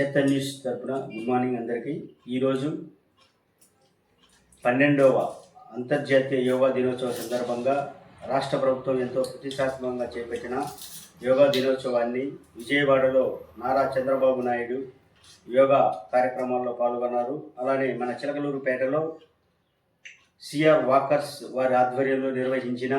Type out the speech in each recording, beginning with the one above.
Chetan news తరపున good morning అందరికీ. ఈరోజు 12వ అంతర్జాతీయ యోగా దినోత్సవం సందర్భంగా రాష్ట్ర ప్రభుత్వం ఎంతో ప్రతిష్టాత్మకంగా చేపట్టిన యోగా దినోత్సవాన్ని విజయవాడలో నారా చంద్రబాబు నాయుడు యోగా కార్యక్రమాల్లో పాల్గొన్నారు. అలానే మన చిలకలూరుపేటలో సిఆర్ వాకర్స్ వారి ఆధ్వర్యంలో నిర్వహించిన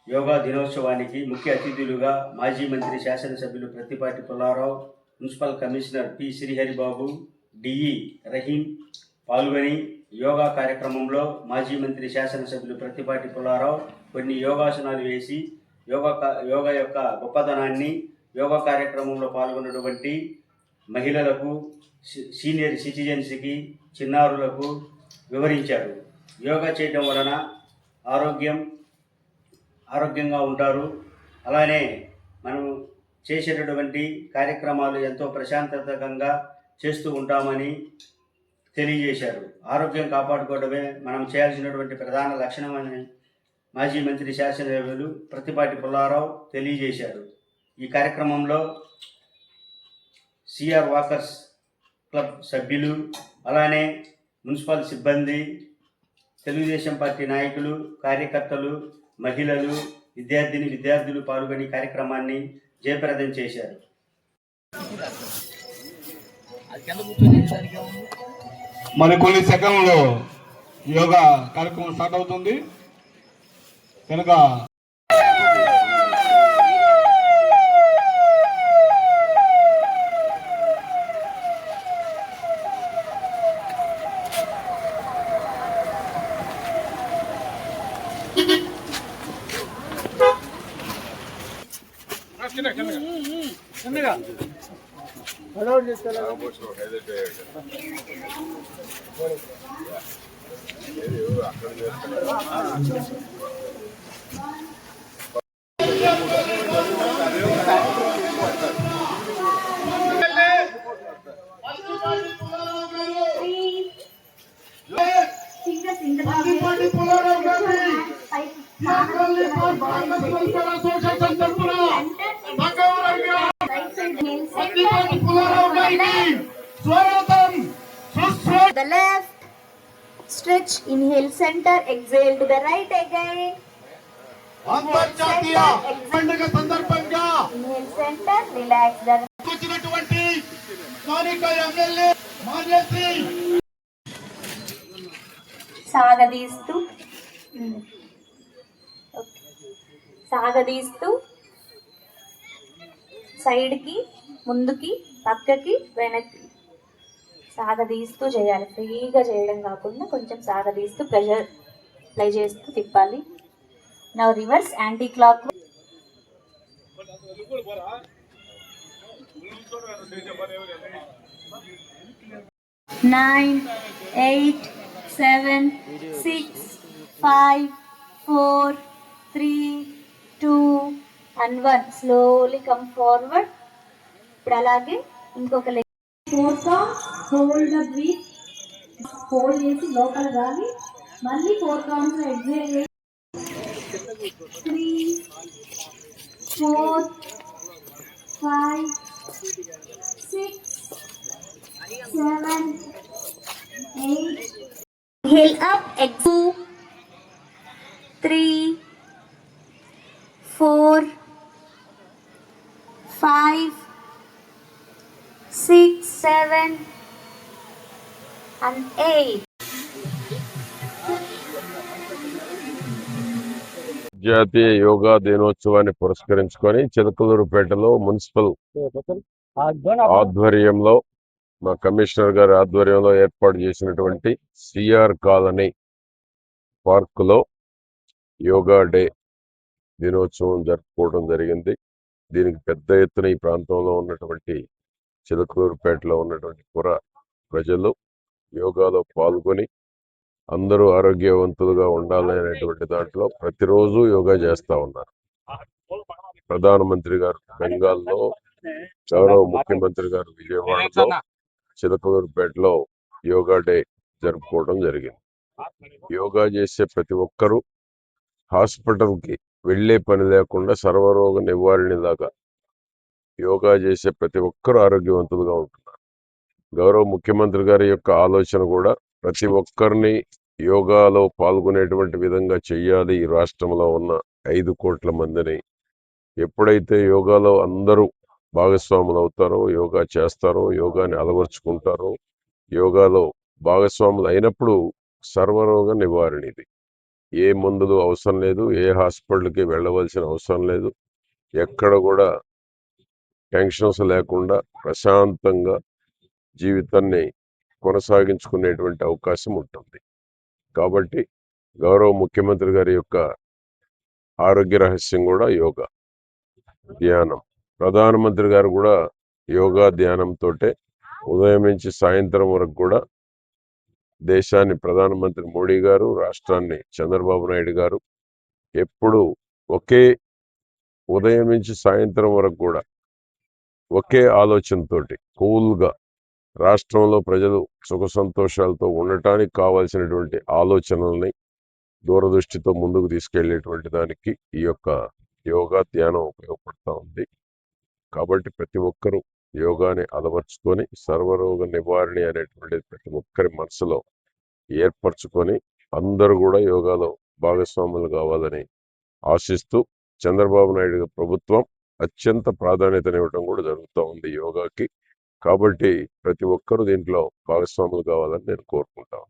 యోగా దినోత్సవానికి ముఖ్య అతిథులుగా మాజీ మంత్రి శాసనసభ్యులు Prathipati Pullarao, municipal commissioner P Sriharibabu, DE Rahim పాల్గొని యోగా కార్యక్రమంలో మాజీ మంత్రి శాసనసభ్యులు ప్రత్తిపాటి పుల్లారావు కొన్ని యోగాసనాలు వేసి యోగా యొక్క గొప్పతనాన్ని, యోగా కార్యక్రమంలో పాల్గొన్నటువంటి మహిళలకు, సీనియర్ సిటిజన్స్కి, చిన్నారులకు వివరించారు. యోగా చేయడం వలన ఆరోగ్యంగా ఉంటారు. అలానే మనం చేసేటటువంటి కార్యక్రమాలు ఎంతో ప్రశాంతతంగా చేస్తూ ఉంటామని తెలియజేశారు. ఆరోగ్యం కాపాడుకోవడమే మనం చేయాల్సినటువంటి ప్రధాన లక్షణమని మాజీ మంత్రి శాసనసభ్యులు ప్రత్తిపాటి పుల్లారావు తెలియజేశారు. ఈ కార్యక్రమంలో సిఆర్ వాకర్స్ క్లబ్ సభ్యులు, అలానే మున్సిపల్ సిబ్బంది, తెలుగుదేశం పార్టీ నాయకులు, కార్యకర్తలు, మహిళలు, విద్యార్థులు పాల్గొని కార్యక్రమాన్ని జయప్రదం చేశారు. మరి కొన్ని సెకండ్లో యోగా కార్యక్రమం స్టార్ట్ అవుతుంది కనుక the left, stretch, inhale center, exhale to the right again. అంతర్జాతీయ పండుగ సందర్భంగా Inhale center, relax the వచ్చినటువంటి స్థానిక ఎమ్మెల్యే మాన్యశ్రీ సాగదీస్తూ సైడ్ కి, ముందుకి, పక్కకి, వెనక్కి సాగదీస్తూ చేయాలి. ఫ్రీగా చేయడం కాకుండా కొంచెం సాగదీస్తూ ప్రెషర్ అప్లై చేస్తూ తిప్పాలి. Now reverse anti clock. 9, 8, 7, 6, 5, 4, 3, 2 and 1. Slowly come forward. ఇప్పుడు అలాగే ఇంకొక leg 4 counts. Hold the breath. Hold చేసి లోపల గాలి, మళ్ళీ 4 counts లో ఎగ్జేల్ చేసి 3, 4, 5, 6, 7, 8. Inhale up, exhale. 3, 4, 5, 6, 7 and 8. జాతీయ యోగా దినోత్సవాన్ని పురస్కరించుకొని చిలకలూరుపేటలో మున్సిపల్ ఆధ్వర్యంలో, మా కమిషనర్ గారి ఆధ్వర్యంలో ఏర్పాటు చేసినటువంటి సిఆర్ కాలనీ పార్కులో యోగా డే దినోత్సవం జరుపుకోవడం జరిగింది. దీనికి పెద్ద ఎత్తున ఈ ప్రాంతంలో ఉన్నటువంటి చిలకలూరుపేటలో ఉన్నటువంటి పుర ప్రజలు యోగాలో పాల్గొని అందరూ ఆరోగ్యవంతులుగా ఉండాలనేటువంటి దాంట్లో ప్రతిరోజు యోగా చేస్తూ ఉన్నారు. ప్రధానమంత్రి గారు బెంగాల్లో, గౌరవ ముఖ్యమంత్రి గారు విజయవాడలో, చిలకలూరుపేటలో యోగా డే జరుపుకోవడం జరిగింది. యోగా చేసే ప్రతి ఒక్కరూ హాస్పిటల్కి వెళ్లే పని లేకుండా సర్వరోగ నివారణలాగా యోగా చేసే ప్రతి ఒక్కరూ ఆరోగ్యవంతులుగా ఉంటున్నారు. గౌరవ ముఖ్యమంత్రి గారి యొక్క ఆలోచన కూడా ప్రతి ఒక్కరిని యోగాలో పాల్గొనేటువంటి విధంగా చెయ్యాలి. ఈ రాష్ట్రంలో ఉన్న 5 కోట్ల మందిని ఎప్పుడైతే యోగాలో అందరూ భాగస్వాములు అవుతారో, యోగా చేస్తారో, యోగాని అలవర్చుకుంటారో, యోగాలో భాగస్వాములు అయినప్పుడు సర్వరోగ నివారణ ఇది. ఏ మందులు అవసరం లేదు, ఏ హాస్పిటల్కి వెళ్ళవలసిన అవసరం లేదు. ఎక్కడ కూడా టెన్షన్స్ లేకుండా ప్రశాంతంగా జీవితాన్ని కొనసాగించుకునేటువంటి అవకాశం ఉంటుంది. కాబట్టి గౌరవ ముఖ్యమంత్రి గారి యొక్క ఆరోగ్య రహస్యం కూడా యోగా, ధ్యానం. ప్రధానమంత్రి గారు కూడా యోగా ధ్యానంతోటే ఉదయం నుంచి సాయంత్రం వరకు కూడా దేశాన్ని ప్రధానమంత్రి మోడీ గారు, రాష్ట్రాన్ని చంద్రబాబు నాయుడు గారు ఎప్పుడు ఒకే ఉదయం నుంచి సాయంత్రం వరకు కూడా ఒకే ఆలోచనతోటి కూల్గా రాష్ట్రంలో ప్రజలు సుఖ సంతోషాలతో ఉండటానికి కావాల్సినటువంటి ఆలోచనల్ని దూరదృష్టితో ముందుకు తీసుకెళ్లేటువంటి దానికి ఈ యొక్క యోగా ధ్యానం ఉపయోగపడుతూ ఉంది. కాబట్టి ప్రతి ఒక్కరూ యోగాని అలవర్చుకొని సర్వరోగ నివారణ అనేటువంటిది ప్రతి ఒక్కరి మనసులో ఏర్పరచుకొని అందరూ కూడా యోగాలో భాగస్వాములు కావాలని ఆశిస్తూ చంద్రబాబు నాయుడు ప్రభుత్వం అత్యంత ప్రాధాన్యతనివ్వడం కూడా జరుగుతూ ఉంది యోగాకి. కాబట్టి ప్రతి ఒక్కరూ దీంట్లో భాగస్వాములు కావాలని నేను కోరుకుంటాను.